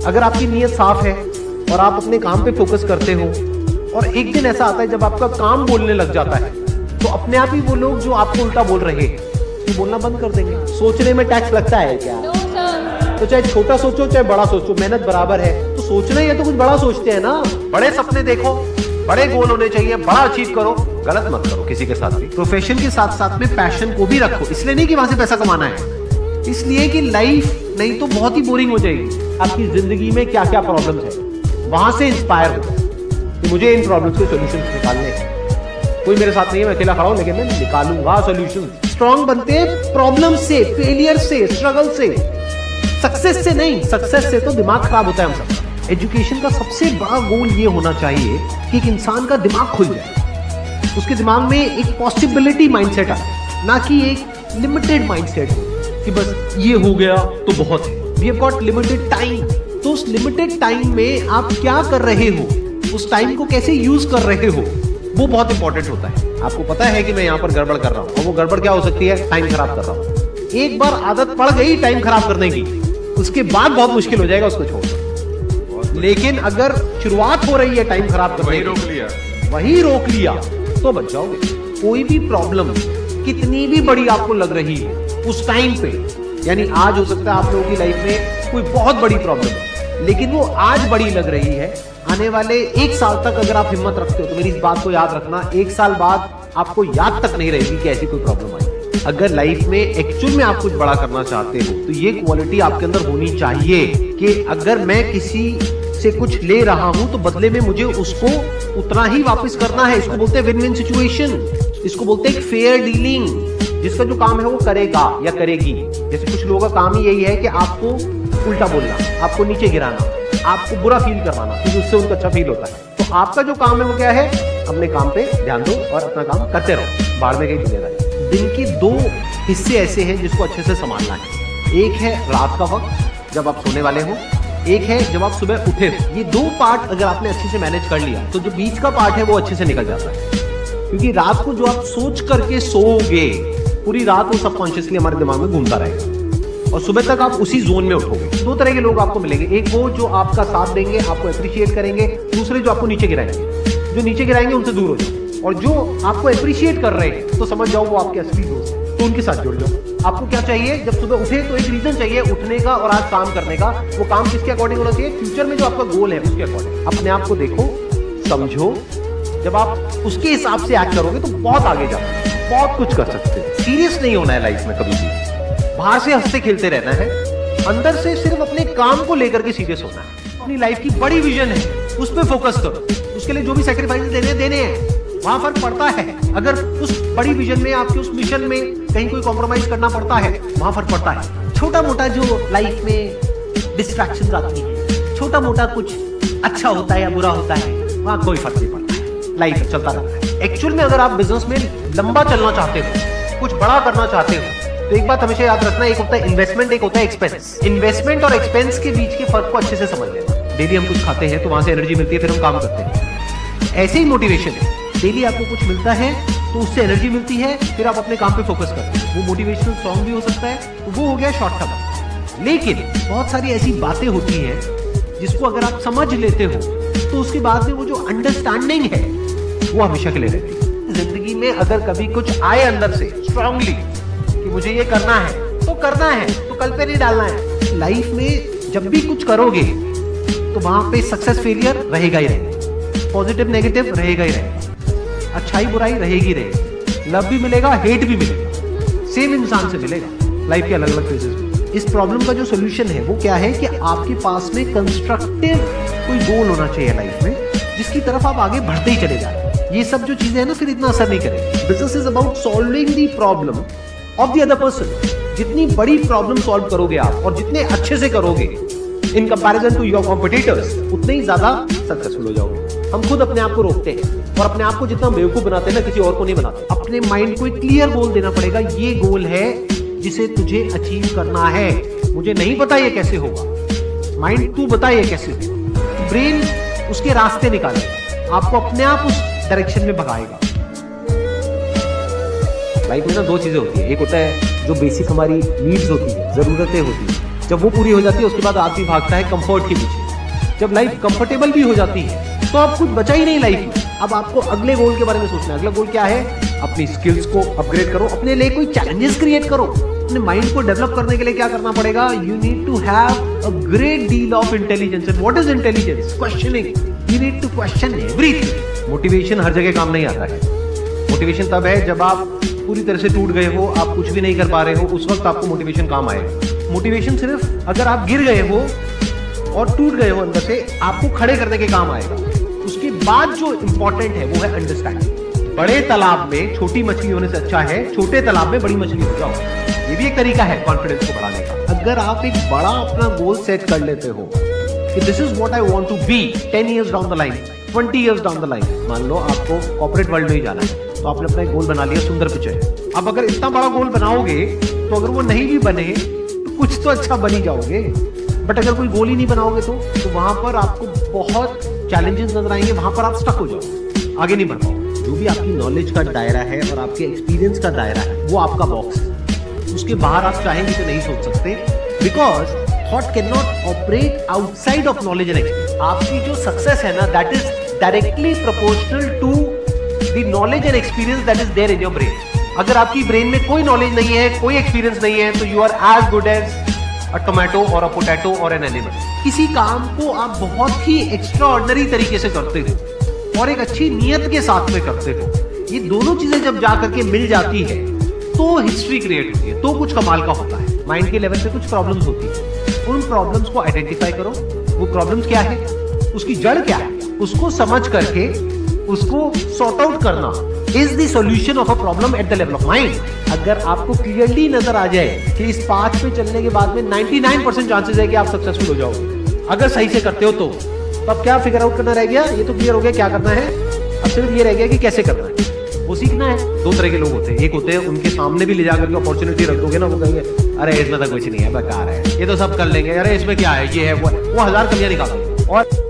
अगर आपकी नीयत साफ है और आप अपने काम पे फोकस करते हो और एक दिन ऐसा आता है जब आपका काम बोलने लग जाता है, तो अपने आप ही वो लोग जो आपको उल्टा बोल रहे हैं वो बोलना बंद कर देंगे। सोचने में टैक्स लगता है क्या? तो चाहे छोटा सोचो चाहे बड़ा सोचो, मेहनत बराबर है। तो सोचना ही है तो कुछ बड़ा सोचते हैं ना। बड़े सपने देखो, बड़े गोल होने चाहिए, बड़ा अचीव करो, गलत मत करो किसी के साथ भी। प्रोफेशन के साथ साथ में पैशन को भी रखो। इसलिए नहीं कि वहां से पैसा कमाना है, इसलिए कि लाइफ नहीं तो बहुत ही बोरिंग हो जाएगी। आपकी जिंदगी में क्या क्या प्रॉब्लम्स है, वहां से इंस्पायर हो कि मुझे इन प्रॉब्लम्स के सॉल्यूशंस निकालने हैं। कोई मेरे साथ नहीं है, मैं अकेला खड़ा हूं, लेकिन मैं निकालूंगा सॉल्यूशन। स्ट्रॉन्ग बनते हैं प्रॉब्लम से, फेलियर से, स्ट्रगल से, सक्सेस से नहीं। सक्सेस से तो दिमाग खराब होता है हम सब। एजुकेशन का सबसे बड़ा गोल ये होना चाहिए कि एक इंसान का दिमाग खुल जाए, उसके दिमाग में एक पॉसिबिलिटी माइंडसेट आए, ना कि एक लिमिटेड माइंडसेट हो कि बस ये हो गया तो बहुत है। We have got limited time, तो उस लिमिटेड टाइम में आप क्या कर रहे हो, उस टाइम को कैसे यूज कर रहे हो, वो बहुत इंपॉर्टेंट होता है। आपको पता है कि मैं यहाँ पर गड़बड़ कर रहा हूँ, और वो गड़बड़ क्या हो सकती है? टाइम खराब कर रहा हूँ। एक बार आदत पड़ गई टाइम खराब करने की, उसके बाद बहुत मुश्किल हो जाएगा उसको छोड़ना। लेकिन अगर शुरुआत हो रही है टाइम खराब करने की, वही रोक लिया तो बच जाओगे। कोई भी प्रॉब्लम कितनी भी बड़ी आपको लग रही है उस टाइम पे, यानी आज हो सकता है आप लोगों की लाइफ में कोई बहुत बड़ी प्रॉब्लम है, लेकिन वो आज बड़ी लग रही है, आने वाले 1 साल तक अगर आप हिम्मत रखते हो तो मेरी इस बात को याद रखना, 1 साल बाद आपको याद तक नहीं रहेगी कि ऐसी कोई प्रॉब्लम आई। अगर लाइफ में एक्चुअल में आप कुछ बड़ा करना चाहते हो तो ये क्वालिटी आपके अंदर होनी चाहिए कि अगर मैं किसी से कुछ ले रहा हूं तो बदले में मुझे उसको उतना ही वापस करना है। इसको बोलते हैं विन विन सिचुएशन, इसको बोलते हैं फेयर डीलिंग। जिसका जो काम है वो करेगा या करेगी। जैसे कुछ लोगों का काम ही यही है कि आपको उल्टा बोलना, आपको नीचे गिराना, आपको बुरा फील करवाना, क्योंकि उससे उनको अच्छा फील होता है। तो आपका जो काम है वो क्या है? अपने काम पे ध्यान दो और अपना काम करते रहो, बाढ़ में गई दुनियादारी। दिन के 2 हिस्से ऐसे हैं जिसको अच्छे से संभालना है। एक है रात का वक्त जब आप सोने वाले हो, एक है जब आप सुबह उठे हो। ये 2 पार्ट अगर आपने अच्छे से मैनेज कर लिया तो जो बीच का पार्ट है वो अच्छे से निकल जाता है। क्योंकि रात को जो आप सोच करके सोओगे, पूरी रात वो सबकॉन्शियसली हमारे दिमाग में घूमता रहेगा और सुबह तक आप उसी जोन में उठोगे। 2 तरह के लोग आपको मिलेंगे, एक वो जो आपका साथ देंगे, आपको अप्रिशिएट करेंगे, दूसरे जो आपको नीचे गिराएंगे। जो नीचे गिराएंगे उनसे दूर हो जाओ, और जो आपको अप्रिशिएट कर रहे हैं तो समझ जाओ वो आपके असली दोस्त हैं, तो उनके साथ जुड़ जाओ। आपको क्या चाहिए? जब सुबह उठे तो एक रीजन चाहिए उठने का और आज काम करने का। वो काम किसके अकॉर्डिंग होना चाहिए? फ्यूचर में जो आपका गोल है उसके अकॉर्डिंग। अपने आप को देखो, समझो। जब आप उसके हिसाब से एक्ट करोगे तो बहुत आगे जाओगे, बहुत कुछ कर सकते हैं। सीरियस नहीं होना है लाइफ में कभी भी, बाहर से हंसते खेलते रहना है, अंदर से सिर्फ अपने काम को लेकर के सीरियस होना है। अपनी लाइफ की बड़ी विजन है, उस पर फोकस करो। उसके लिए जो भी सैक्रिफाइस देने हैं वहां फर्क पड़ता है। अगर उस बड़ी विजन में, आपके उस मिशन में कहीं कोई कॉम्प्रोमाइज करना पड़ता है, वहां फर्क पड़ता है। छोटा मोटा जो लाइफ में डिस्ट्रैक्शंस आती है, छोटा मोटा कुछ अच्छा होता है या बुरा होता है, वहां कोई फर्क नहीं पड़ता है। लाइफ चलता रहता है। एक्चुअल में अगर आप बिजनेस में लंबा चलना चाहते हो, कुछ बड़ा करना चाहते हो, तो एक बात हमेशा याद रखना, एक होता है इन्वेस्टमेंट, एक होता है एक्सपेंस। इन्वेस्टमेंट और एक्सपेंस के बीच के फर्क को अच्छे से समझ लेना। डेली हम कुछ खाते हैं तो वहां से एनर्जी मिलती है, फिर हम काम करते हैं। ऐसे ही मोटिवेशन है, डेली आपको कुछ मिलता है तो उससे एनर्जी मिलती है, फिर आप अपने काम पे फोकस करते हैं। वो मोटिवेशनल सॉन्ग भी हो सकता है, तो वो हो गया शॉर्ट टर्म। लेकिन बहुत सारी ऐसी बातें होती हैं जिसको अगर आप समझ लेते हो तो उसके बाद में वो जो अंडरस्टैंडिंग है वो हमेशा के लिए रहती है। जिंदगी में अगर कभी कुछ आए अंदर से स्ट्रांगली कि मुझे ये करना है तो करना है, तो कल पे नहीं डालना है। लाइफ में जब भी कुछ करोगे तो वहां पे सक्सेस फेलियर रहेगा ही रहेगा, पॉजिटिव नेगेटिव रहेगा ही रहेगा, अच्छाई बुराई रहेगी रहेगी, लव भी मिलेगा, हेट भी मिलेगा, सेम इंसान से मिलेगा लाइफ के अलग अलग फेजेस में। इस प्रॉब्लम का जो सोल्यूशन है वो क्या है कि आपके पास में कंस्ट्रक्टिव कोई गोल होना चाहिए लाइफ में, जिसकी तरफ आप आगे बढ़ते ही चले जाए। ये सब जो चीजें हैं ना फिर इतना असर नहीं करेगी। Business is about solving the problem of the other person. जितनी बड़ी प्रॉब्लम सॉल्व करोगे आप और जितने अच्छे से करोगे in comparison to your competitors, उतने ही ज्यादा सक्सेसफुल हो जाओगे। हम खुद अपने आप को रोकते हैं और अपने आप को जितना बेवकूफ बनाते हैं ना, किसी और को नहीं बनाते। अपने माइंड को एक क्लियर गोल देना पड़ेगा, ये गोल है जिसे तुझे अचीव करना है। मुझे नहीं पता ये कैसे होगा, माइंड तू बता ये कैसे होगा। ब्रेन उसके रास्ते निकालेगा, आपको अपने आप उस डायरेक्शन में भगाएगा। लाइफ में ना 2 चीजें होती है, एक होता है जो बेसिक हमारी नीड्स होती है, जरूरतें होती है, जब वो पूरी हो जाती है उसके बाद आदमी भागता है कंफर्ट के पीछे। जब लाइफ कंफर्टेबल भी हो जाती है तो आप कुछ बचा ही नहीं लाइफ में। अब आपको अगले गोल के बारे में सोचना है। अगला गोल क्या है? अपनी स्किल्स को अपग्रेड करो, अपने लिए कोई चैलेंजेस क्रिएट करो। अपने माइंड को डेवलप करने के लिए क्या करना पड़ेगा? You need to have a great deal of intelligence. And what is intelligence? Questioning. You need to question everything. Motivation हर जगह काम नहीं आता है। मोटिवेशन तब है जब आप पूरी तरह से टूट गए हो, आप कुछ भी नहीं कर पा रहे हो, उस वक्त आपको मोटिवेशन काम आएगा। मोटिवेशन सिर्फ अगर आप गिर गए हो और टूट गए हो अंदर से, आपको खड़े करने के काम आएगा। उसके बाद जो इंपॉर्टेंट है वो है अंडरस्टैंडिंग। बड़े तालाब में छोटी मछली होने से अच्छा है छोटे तालाब में बड़ी मछली हो जाओ। ये भी एक तरीका है कॉन्फिडेंस को बढ़ाने का। अगर आप एक बड़ा अपना गोल सेट कर लेते हो कि this is what I want to be 10 years down the line, 20 years down the line, मान लो आपको कॉर्पोरेट वर्ल्ड में ही जाना है, तो आपने अपना एक गोल बना लिया, सुंदर पिक्चर। अब अगर इतना बड़ा गोल बनाओगे तो अगर वो नहीं भी बने तो कुछ तो अच्छा बन ही जाओगे। बट अगर कोई गोल ही नहीं बनाओगे तो वहां पर आपको बहुत चैलेंजेस नजर आएंगे, वहां पर आप स्टक हो जाओ, आगे नहीं बढ़ पाओगे। जो भी आपकी नॉलेज का दायरा है और आपके एक्सपीरियंस का दायरा है वो आपका बॉक्स है। उसके बाहर आप चाहेंगे तो नहीं सोच सकते, because thought can not operate outside of knowledge and experience. आपकी जो सक्सेस है ना, that is directly proportional to the knowledge and experience that is there in your brain. अगर आपकी ब्रेन में कोई नॉलेज नहीं है, कोई एक्सपीरियंस नहीं है, तो you are as good as a tomato और अ पोटैटो और एन एनिमल। किसी काम को आप बहुत ही एक्स्ट्राऑर्डिनरी तरीके से करते हो और एक अच्छी नियत के साथ में करते हो, ये दोनों चीजें जब जा करके मिल जाती है तो हिस्ट्री क्रिएट होती है, तो कुछ कमाल का होता है। माइंड के लेवल पे कुछ प्रॉब्लम्स होती है, उन प्रॉब्लम्स को आइडेंटिफाई करो। वो प्रॉब्लम्स क्या है, उसकी जड़ क्या है, उसको समझ करके उसको सॉर्ट आउट करना is the solution of a problem at the level of mind. अगर आपको क्लियरली नजर आ जाए कि इस पाथ पे चलने के बाद में 99% चांसेस है कि आप सक्सेसफुल हो जाओगे अगर सही से करते हो, तो अब क्या फिगर आउट करना रह गया? ये तो क्लियर हो गया क्या करना है, अब सिर्फ ये रह गया कि कैसे करना है, वो सीखना है। दो तरह के लोग होते हैं, एक होते हैं उनके सामने भी ले जाकर के अपॉर्चुनिटी रख दोगे ना, वो कहेंगे अरे इसमें तो कुछ नहीं है, बेकार है, ये तो सब कर लेंगे, अरे इसमें क्या है, ये है वो 1000 कमियां निकालोगे। और